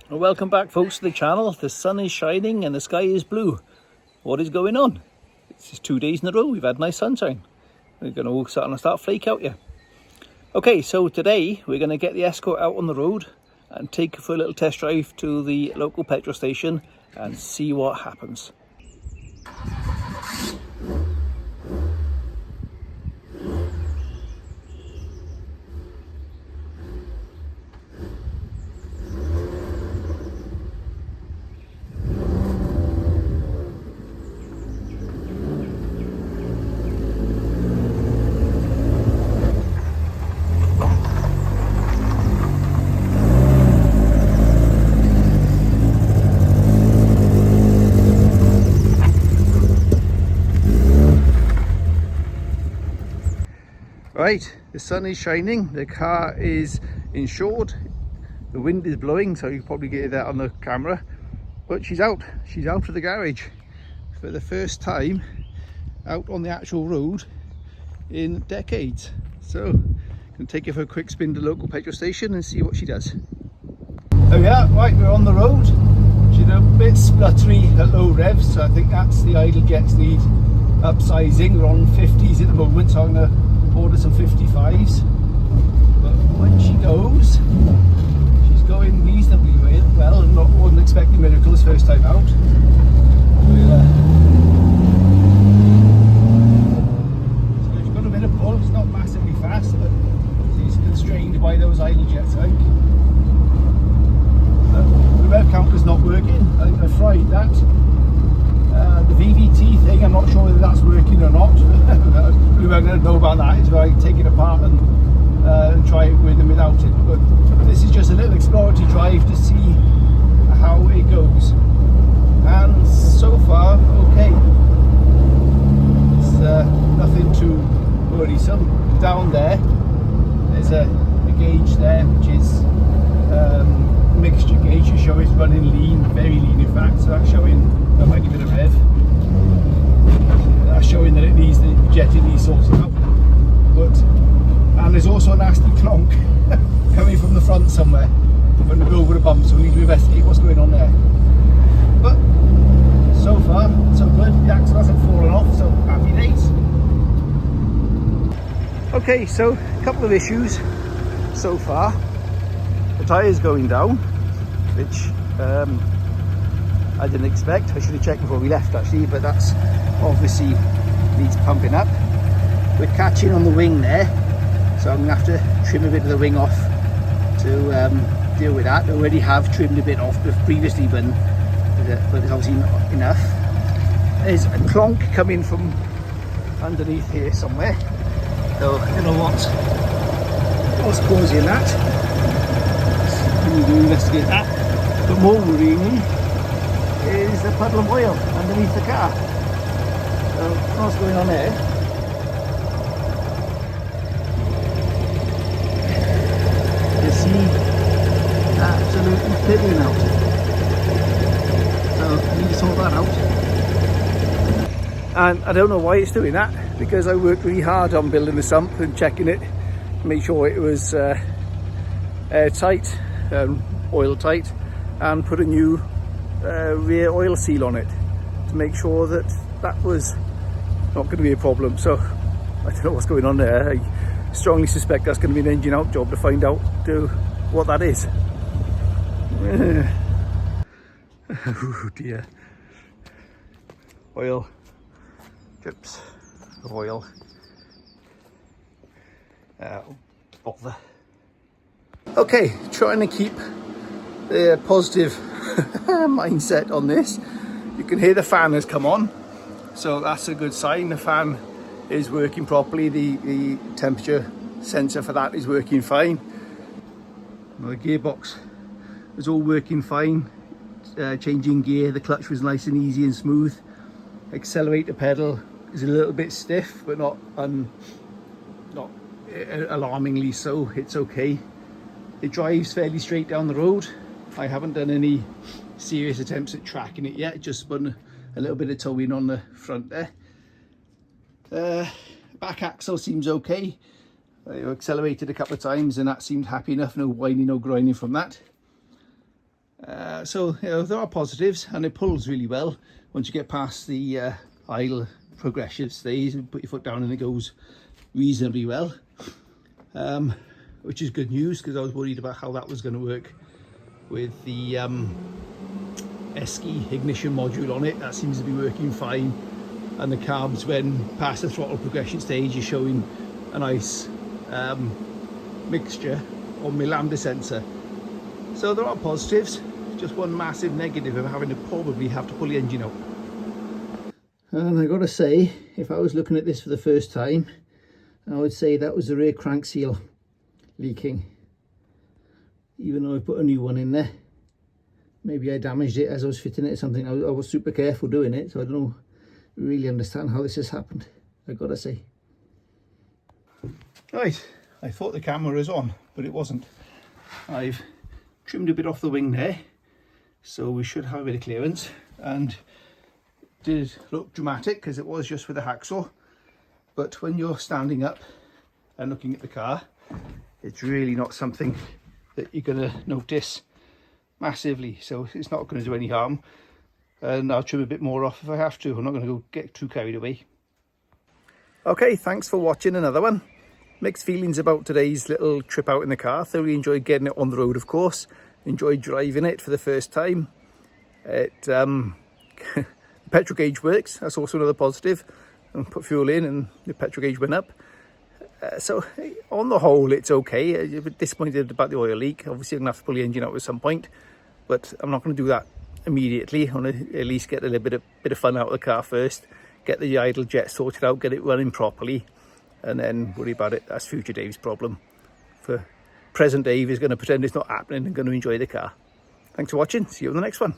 Well, welcome back, folks, to the channel. The sun is shining and the sky is blue. What is going on? It's just 2 days in a row we've had nice sunshine. We're going to start flake out here. Okay, so today we're going to get the Escort out on the road and take it for a little test drive to the local petrol station and see what happens. Right, the sun is shining, the car is insured, the wind is blowing, so you can probably get that on the camera, but she's out of the garage for the first time out on the actual road in decades. So I'm going to take her for a quick spin to the local petrol station and see what she does. Oh yeah, right, we're on the road. She's a bit spluttery at low revs, so I think that's the idle jets need upsizing. We're on 50s at the moment, so I'm going to order some 55s, but when she goes, she's going reasonably well, and wasn't expecting miracles first time out. So she's got a bit of pull. It's not massively fast, but she's constrained by those idle jets, I think. The rev counter's not working. I think I fried that. The VVT thing, I'm not sure whether that's working or not. We won't know about that until I take it apart and try it with and without it. But this is just a little exploratory drive to see how it goes. And so far, okay. It's nothing too worrisome. Down there's a gauge there, which is mixture gauge. You show it's running lean, very lean in fact. So that's showing that might give it a rev. That's showing that it needs the jetting needs sorting out. And there's also a nasty clonk coming from the front somewhere when we go over the bump, so we need to investigate what's going on there. But so far, so good. The axle hasn't fallen off, so happy days. Okay, so a couple of issues so far. The tyre's going down, which I didn't expect. I should have checked before we left actually, but that's obviously needs pumping up. We're catching on the wing there, so I'm going to have to trim a bit of the wing off to deal with that. I already have trimmed a bit off previously, but it's obviously not enough. There's a clonk coming from underneath here somewhere, so I don't know what's causing that. We need to investigate that. But more worryingly is a puddle of oil underneath the car. So what's going on there? You see, absolutely piddling out. So I need to sort that out. And I don't know why it's doing that, because I worked really hard on building the sump and checking it, make sure it was airtight, oil tight, and put a new rear oil seal on it to make sure that that was not going to be a problem. So I don't know what's going on there. I strongly suspect that's going to be an engine out job to find out what that is. Oh dear. Oil, drips of oil. Bother. Okay, trying to keep the positive mindset on this. You can hear the fan has come on, so that's a good sign. The fan is working properly. The temperature sensor for that is working fine. The gearbox was all working fine. Changing gear, the clutch was nice and easy and smooth. Accelerator pedal is a little bit stiff, but not alarmingly so. It's okay. It drives fairly straight down the road. I haven't done any serious attempts at tracking it yet, just spun a little bit of towing on the front there. Back axle seems okay. I accelerated a couple of times and that seemed happy enough, no whining, no grinding from that. So you know, there are positives, and it pulls really well once you get past the idle progressive stage and put your foot down, and it goes reasonably well, which is good news, because I was worried about how that was going to work with the Esky ignition module on it. That seems to be working fine, and the carbs when past the throttle progression stage is showing a nice mixture on my lambda sensor. So there are positives, just one massive negative of having to probably have to pull the engine out. And I gotta say, if I was looking at this for the first time, I would say that was the rear crank seal leaking, even though I put a new one in there. Maybe I damaged it as I was fitting it or something. I was super careful doing it, so I don't really understand how this has happened, I gotta say. Right, I thought the camera was on, but it wasn't. I've trimmed a bit off the wing there, so we should have a bit of clearance, and it did look dramatic because it was just with a hacksaw, but when you're standing up and looking at the car, it's really not something that you're going to notice massively, so it's not going to do any harm, and I'll trim a bit more off if I have to. I'm not going to go get too carried away. Okay, thanks for watching another one. Mixed feelings about today's little trip out in the car. Thoroughly enjoyed getting it on the road, of course. Enjoyed driving it for the first time. The petrol gauge works, that's also another positive. And put fuel in and the petrol gauge went up. So on the whole, it's okay. A bit disappointed about the oil leak. Obviously I'm going to have to pull the engine out at some point, but I'm not going to do that immediately. I want to at least get a little bit of fun out of the car first, get the idle jet sorted out, get it running properly, and then worry about it. That's future Dave's problem. For present Dave is going to pretend it's not happening and going to enjoy the car. Thanks for watching. See you on the next one.